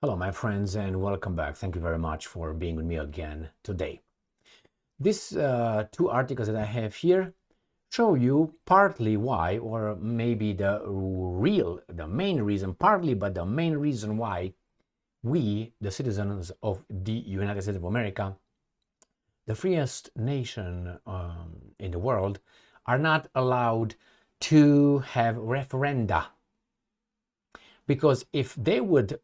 Hello, my friends, and welcome back. Thank you very much for being with me again today. These two articles that I have here show you partly why, or maybe the main reason, partly, but the main reason why we, the citizens of the United States of America, the freest nation in the world, are not allowed to have referenda. Because if they would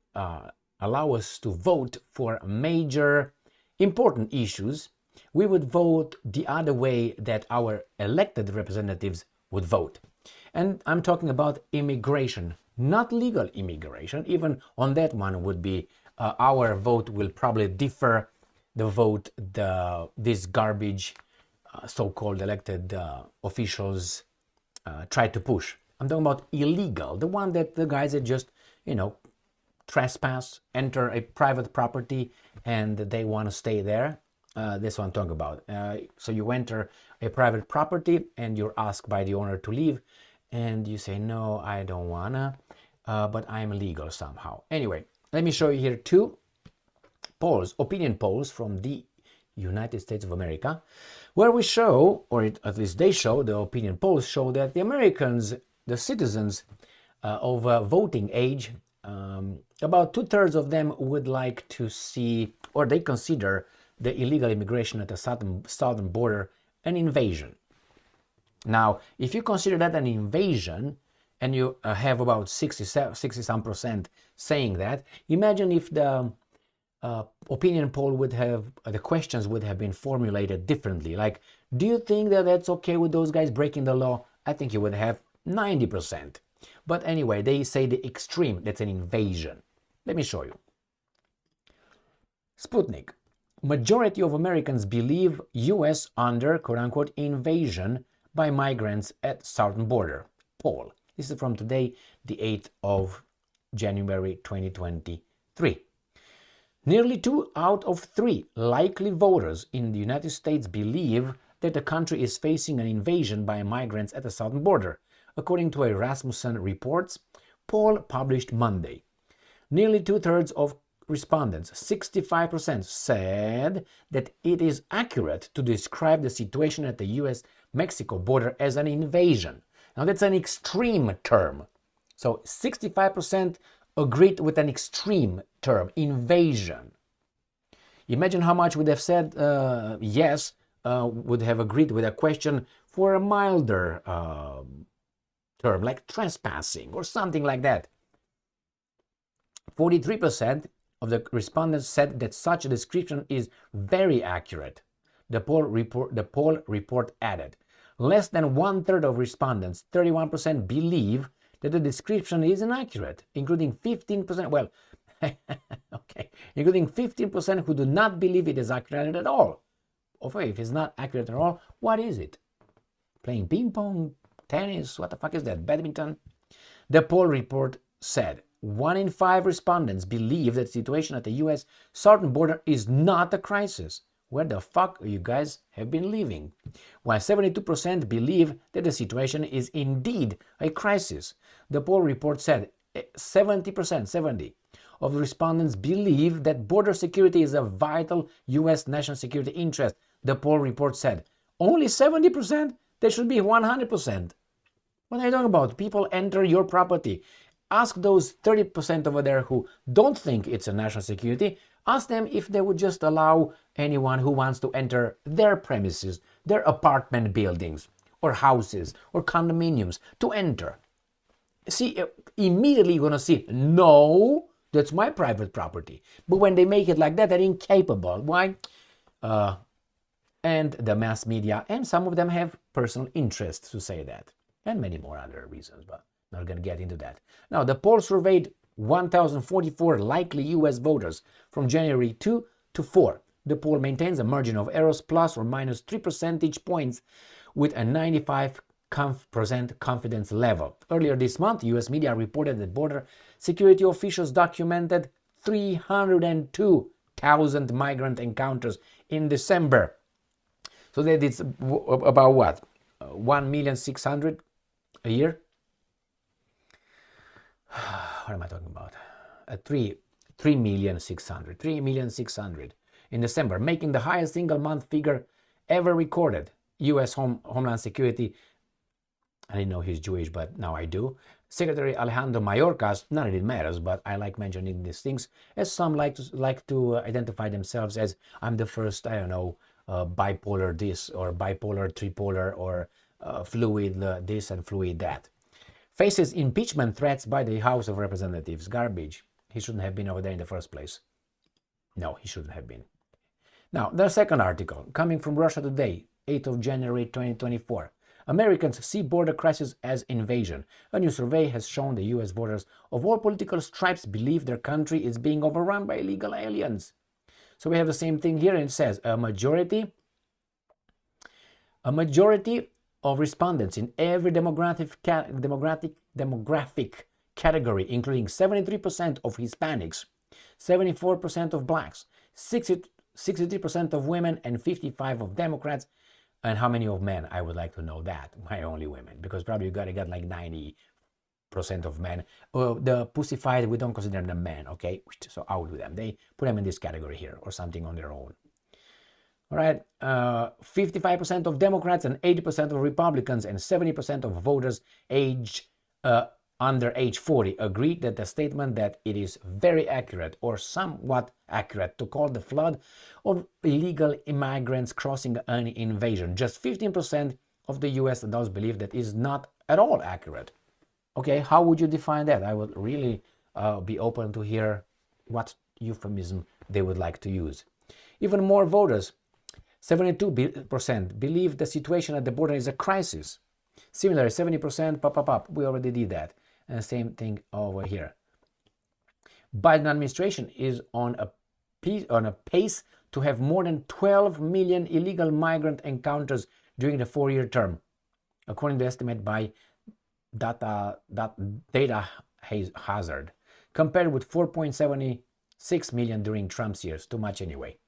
allow us to vote for major important issues, we would vote the other way that our elected representatives would vote. And I'm talking about immigration, not legal immigration. Even on that one would be our vote will probably differ the vote this garbage so-called elected officials try to push. I'm talking about illegal, the one that the guys that just, trespass, enter a private property, and they want to stay there. That's what I'm talking about. So you enter a private property and you're asked by the owner to leave, and you say, no, I don't wanna, but I'm legal somehow. Anyway, let me show you here two polls, opinion polls from the United States of America, where we show, or at least they show, the opinion polls show that the Americans, the citizens of voting age, about 2/3 of them would like to see, or they consider the illegal immigration at the southern border an invasion. Now, if you consider that an invasion, and you have about 60-some% saying that, imagine if the opinion poll would have, the questions would have been formulated differently. Like, do you think that that's okay with those guys breaking the law? I think you would have 90%. But anyway, they say the extreme, that's an invasion. Let me show you. Sputnik. Majority of Americans believe US under, quote-unquote, invasion by migrants at southern border. Poll. This is from today, the 8th of January 2023. Nearly 2 out of 3 likely voters in the United States believe that the country is facing an invasion by migrants at the southern border, according to a Rasmussen reports poll published Monday. Nearly 2/3 of respondents, 65%, said that it is accurate to describe the situation at the US-Mexico border as an invasion. Now that's an extreme term. So 65% agreed with an extreme term, invasion. Imagine how much would have said yes, would have agreed with a question for a milder term, like trespassing or something like that. 43% of the respondents said that such a description is very accurate. The poll report added, less than 1/3 of respondents, 31%, believe that the description is inaccurate, including 15%, well, okay, including 15% who do not believe it is accurate at all. Okay, if it's not accurate at all, what is it? Playing ping pong, tennis, what the fuck is that? Badminton? The poll report said 1 in 5 respondents believe that the situation at the US southern border is not a crisis. Where the fuck you guys have been living? While 72% believe that the situation is indeed a crisis. The poll report said 70% of respondents believe that border security is a vital US national security interest. The poll report said only 70%? There should be 100%. What are you talking about? People enter your property. Ask those 30% over there who don't think it's a national security, ask them if they would just allow anyone who wants to enter their premises, their apartment buildings, or houses, or condominiums to enter. See, immediately you're going to see, no, that's my private property. But when they make it like that, they're incapable. Why? And the mass media, and some of them have personal interest to say that, and many more other reasons, but not going to get into that. Now, the poll surveyed 1,044 likely US voters from January 2 to 4. The poll maintains a margin of errors plus or minus 3 percentage points with a 95% confidence level. Earlier this month, US media reported that border security officials documented 302,000 migrant encounters in December. So that it's about what? 1,600,000 a year? What am I talking about? 3,600,000. 3,600,000 in December, making the highest single month figure ever recorded. US Homeland Security, I didn't know he's Jewish, but now I do. Secretary Alejandro Mayorkas, none of it matters, but I like mentioning these things, as some like to identify themselves as, I'm the first, I don't know, bipolar this or bipolar tripolar or fluid this and fluid that. Faces impeachment threats by the House of Representatives. Garbage. He shouldn't have been over there in the first place. No, he shouldn't have been. Now, the second article, coming from Russia Today, 8th of January 2024. Americans see border crisis as invasion. A new survey has shown the US voters of all political stripes believe their country is being overrun by illegal aliens. So we have the same thing here, and it says a majority of respondents in every demographic category, including 73% of Hispanics, 74% of blacks, 63% of women, and 55% of Democrats. And how many of men? I would like to know that. Why only women? Because probably you got like 90% of men. The pussified, we don't consider them men, okay? So out with them. They put them in this category here or something on their own. All right, 55% of Democrats and 80% of Republicans and 70% of voters under age 40 agree that the statement that it is very accurate or somewhat accurate to call the flood of illegal immigrants crossing an invasion. Just 15% of the US adults believe that is not at all accurate. Okay, how would you define that? I would really be open to hear what euphemism they would like to use. Even more voters, 72% believe the situation at the border is a crisis. Similarly, 70%, we already did that. And same thing over here. Biden administration is on a pace to have more than 12 million illegal migrant encounters during the 4-year term, according to estimate by Data Hazard, compared with 4.76 million during Trump's years. Too much anyway.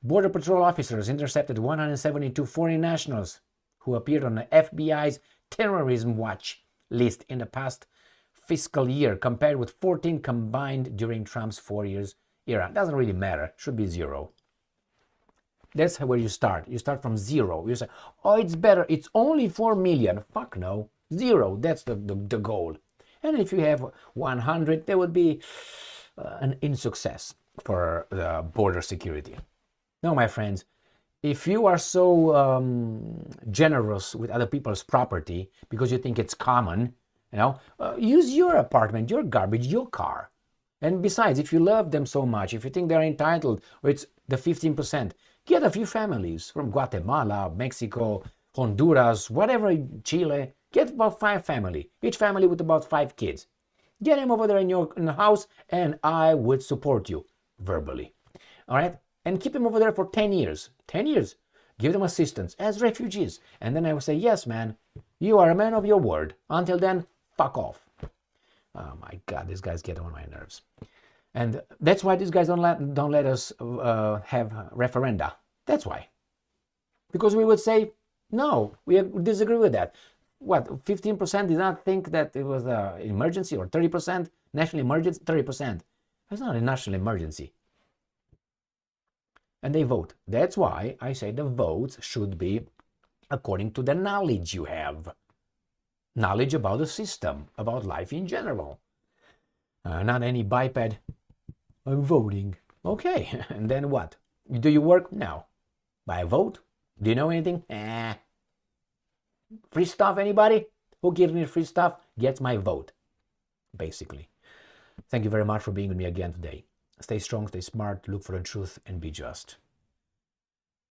Border Patrol officers intercepted 172 foreign nationals who appeared on the FBI's terrorism watch list in the past fiscal year, compared with 14 combined during Trump's 4 years era. Doesn't really matter. Should be 0. That's where you start. You start from 0. You say, oh, it's better. It's only 4 million. Fuck no. 0. That's the goal. And if you have 100, there would be an insuccess for the border security. No, my friends, if you are so generous with other people's property because you think it's common, use your apartment, your garbage, your car. And besides, if you love them so much, if you think they're entitled, or it's the 15%, get a few families from Guatemala, Mexico, Honduras, whatever, Chile. Get about 5 families, each family with about 5 kids. Get them over there in the house, and I would support you verbally. All right? And keep them over there for 10 years. 10 years. Give them assistance as refugees. And then I will say, yes, man, you are a man of your word. Until then, fuck off. Oh my God, these guys get on my nerves. And that's why these guys don't let us have referenda. That's why. Because we would say, no, we disagree with that. What, 15% did not think that it was an emergency, or 30%? National emergency? 30%. It's not a national emergency. And they vote. That's why I say the votes should be according to the knowledge you have. Knowledge about the system, about life in general. Not any biped. I'm voting. Okay, and then what? Do you work? No. By vote? Do you know anything? Free stuff, anybody? Who gives me free stuff gets my vote, basically. Thank you very much for being with me again today. Stay strong, stay smart, look for the truth, and be just.